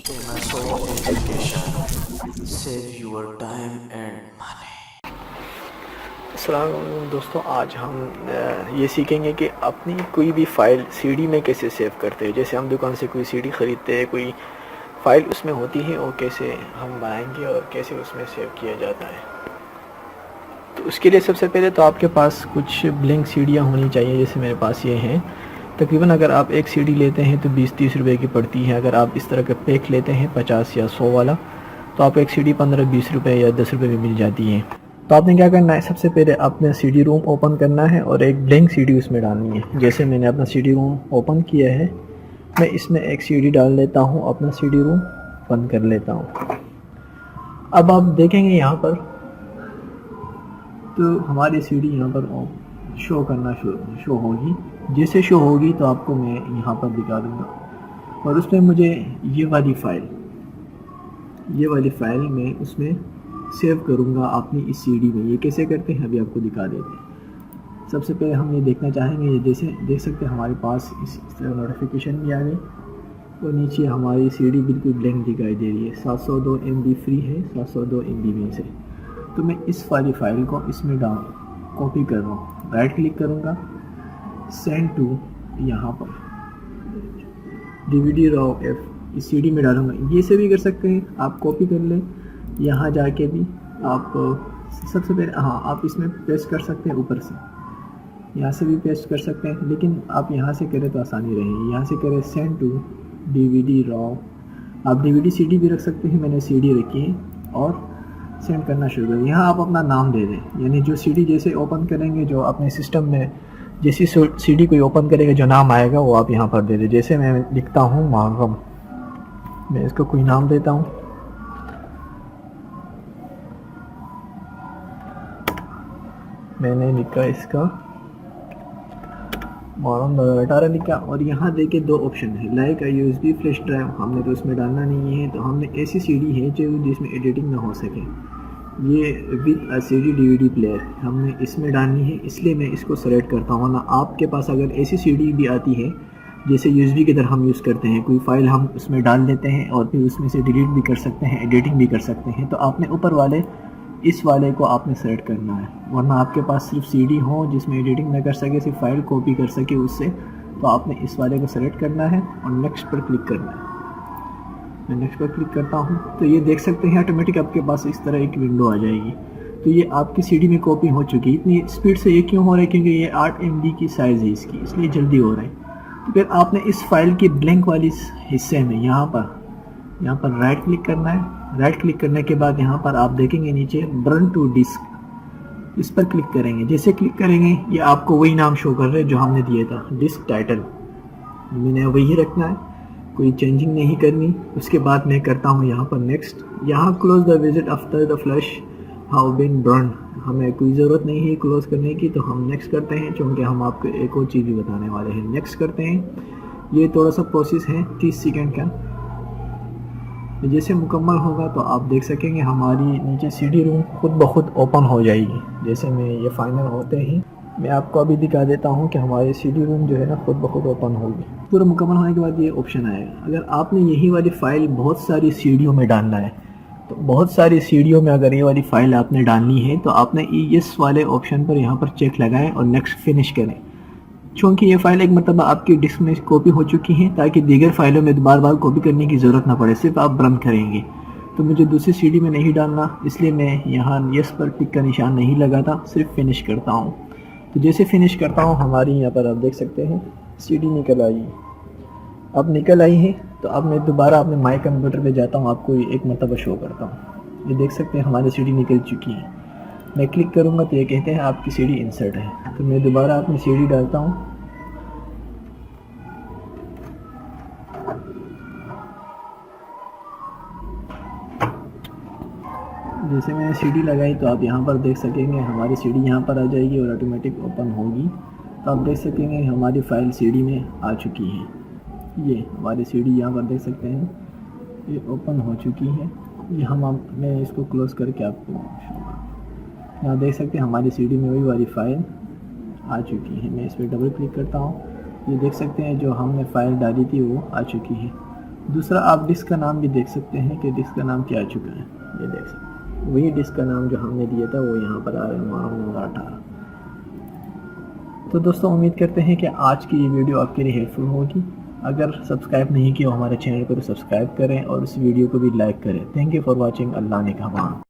MSO Education. Save your time and money. अस्सलाम वालेकुम दोस्तों, आज हम ये सीखेंगे कि अपनी कोई भी फ़ाइल सीडी में कैसे सेव करते हैं। जैसे हम दुकान से कोई सीडी ख़रीदते हैं, कोई फ़ाइल उसमें होती है, और कैसे हम बनाएंगे और कैसे उसमें सेव किया जाता है। तो उसके लिए सबसे पहले तो आपके पास कुछ ब्लैंक सीडियाँ होनी चाहिए। जैसे मेरे पास ये हैं। तकरीबन अगर आप एक सीडी लेते हैं तो 20-30 रुपए की पड़ती है। अगर आप इस तरह का पैक लेते हैं 50 या 100 वाला, तो आप एक सीडी 15-20 रुपए या 10 रुपए में मिल जाती है। तो आपने क्या करना है, सबसे पहले अपने सीडी रूम ओपन करना है और एक ब्लैंक सीडी उसमें डालनी है। जैसे मैंने अपना सीडी रूम ओपन किया है, मैं इसमें एक सीडी डाल लेता हूँ, अपना सीडी रूम बंद कर लेता हूँ। अब आप देखेंगे यहाँ पर तो हमारी सीडी यहाँ पर शो करना शो होगी। जैसे शो होगी तो आपको मैं यहाँ पर दिखा दूँगा, और उसमें मुझे ये वाली फ़ाइल मैं उसमें सेव करूँगा अपनी इस सीडी में। ये कैसे करते हैं अभी आपको दिखा देते हैं। सबसे पहले हम ये देखना चाहेंगे, ये जैसे देख सकते हैं हमारे पास इस तरह नोटिफिकेशन भी आ गई, और नीचे हमारी सीडी बिल्कुल ब्लैंक दिखाई दे रही है। 702 MB फ्री है 702 MB में से। तो मैं इस वाली फ़ाइल को इसमें कॉपी कर रहा हूँ। राइट क्लिक करूँगा, सेंड टू, यहाँ पर DVD रॉ F इस सीडी में डालूँगा। ये से भी कर सकते हैं, आप कॉपी कर लें। यहाँ जाके भी आप सबसे पहले आप इसमें पेस्ट कर सकते हैं ऊपर से, यहाँ से भी पेस्ट कर सकते हैं, लेकिन आप यहाँ से करें तो आसानी रहेगी। यहाँ से करें सेंड टू DVD रॉ। आप DVD CD भी रख सकते हैं, मैंने CD रखी है, और सेंड करना शुरू करें। यहाँ आप अपना नाम दे दें, यानी जो CD जैसे ओपन करेंगे, जो अपने सिस्टम में जैसी CD कोई ओपन करेगा जो नाम आएगा वो आप यहाँ पर दे दें। जैसे मैं लिखता हूँ मागम, मैं इसको कोई नाम देता हूँ। मैंने लिखा इसका मॉडल 2018 लिखा, और यहाँ देखे दो ऑप्शन है, लाइक USB फ्लैश ड्राइव। हमने तो उसमें डालना नहीं है, तो हमने ऐसी सीडी है जो जिसमें एडिटिंग ना हो सके। ये विद CD DVD प्लेयर हमने इसमें डालनी है, इसलिए मैं इसको सेलेक्ट करता हूँ। ना आपके पास अगर ऐसी सीडी भी आती है जैसे USB की तरह हम यूज़ करते हैं, कोई फ़ाइल हम उसमें डाल देते हैं और फिर उसमें से डिलीट भी कर सकते हैं, एडिटिंग भी कर सकते हैं, तो आपने ऊपर वाले इस वाले को आपने सेलेक्ट करना है। वरना आपके पास सिर्फ सीडी हो जिसमें एडिटिंग ना कर सके, सिर्फ फाइल कॉपी कर सके उससे, तो आपने इस वाले को सेलेक्ट करना है और नेक्स्ट पर क्लिक करना है। मैं नेक्स्ट पर क्लिक करता हूँ, तो ये देख सकते हैं ऑटोमेटिक आपके पास इस तरह एक विंडो आ जाएगी। तो ये आपकी सीडी में कॉपी हो चुकी है। इतनी स्पीड से ये क्यों हो रहा है, क्योंकि ये 8 MB की साइज़ है इसकी, इसलिए जल्दी हो रहा है। तो फिर आपने इस फाइल की ब्लैंक वाली हिस्से में यहाँ पर राइट क्लिक करना है। राइट क्लिक करने के बाद यहाँ पर आप देखेंगे नीचे बर्न टू डिस्क, इस पर क्लिक करेंगे। जैसे क्लिक करेंगे ये आपको वही नाम शो कर रहे हैं जो हमने दिया था, डिस्क टाइटल मैंने वही रखना है, कोई चेंजिंग नहीं करनी। उसके बाद मैं करता हूँ यहाँ पर नेक्स्ट। यहाँ close the visit after the flash how been burn, हमें कोई ज़रूरत नहीं है क्लोज करने की, तो हम नेक्स्ट करते हैं, क्योंकि हम आपको एक और चीज़ भी बताने वाले हैं। नेक्स्ट करते हैं। ये थोड़ा सा प्रोसेस है 30 सेकेंड का। जैसे मुकम्मल होगा तो आप देख सकेंगे हमारी नीचे सीडी रूम खुद ब खुद ओपन हो जाएगी। जैसे मैं ये फाइनल होते ही मैं आपको अभी दिखा देता हूँ कि हमारी सीडी रूम जो है ना खुद ब खुद ओपन होगी। पूरा मुकम्मल होने के बाद ये ऑप्शन आएगा। अगर आपने यही वाली फ़ाइल बहुत सारी सीडियों में डालना है, तो बहुत सारी सीडियों में अगर ये वाली फ़ाइल आपने डालनी है, तो आपने इस वाले ऑप्शन पर यहाँ पर चेक लगाएं और नेक्स्ट फिनिश करें। चूँकि ये फ़ाइल एक मरतबा आपकी डिस्क में कॉपी हो चुकी है, ताकि दीगर फाइलों में बार बार कॉपी करने की ज़रूरत ना पड़े, सिर्फ आप रन करेंगे। तो मुझे दूसरी सीडी में नहीं डालना, इसलिए मैं यहाँ यस पर टिक का निशान नहीं लगाता, सिर्फ फिनिश करता हूँ। तो जैसे फिनिश करता हूँ हमारी यहाँ पर आप देख सकते हैं सीडी निकल आई। अब निकल आई है, तो अब मैं दोबारा अपने माई कंप्यूटर पे जाता हूँ, आपको एक मरतबा शो करता हूँ। ये देख सकते हैं हमारी सीडी निकल चुकी है। मैं क्लिक करूँगा तो ये कहते हैं आपकी सीडी इंसर्ट है। तो मैं दोबारा अपनी सीडी डालता हूँ। जैसे मैंने सीडी लगाई तो आप यहाँ पर देख सकेंगे हमारी सीडी यहाँ पर आ जाएगी और ऑटोमेटिक ओपन होगी। तो आप देख सकेंगे हमारी फ़ाइल सीडी में आ चुकी है। ये हमारी सीडी यहाँ पर देख सकते हैं, ये ओपन हो चुकी है। ये मैं इसको क्लोज़ करके आपको यहाँ देख सकते हैं हमारी सीडी में वही वाली फ़ाइल आ चुकी है। मैं इस पर डबल क्लिक करता हूँ, ये देख सकते हैं जो हमने फ़ाइल डाली थी वो आ चुकी है। दूसरा आप डिस्क का नाम भी देख सकते हैं कि डिस्क का नाम क्या आ चुका है, ये देख सकते हैं वही डिस्क का नाम जो हमने दिया था वो यहाँ पर आ रहा है 18। तो दोस्तों उम्मीद करते हैं कि आज की ये वीडियो आपके लिए हेल्पफुल होगी। अगर सब्सक्राइब नहीं किया हमारे चैनल को तो सब्सक्राइब करें और इस वीडियो को भी लाइक करें। Thank you for watching. अल्लाह ने कहा।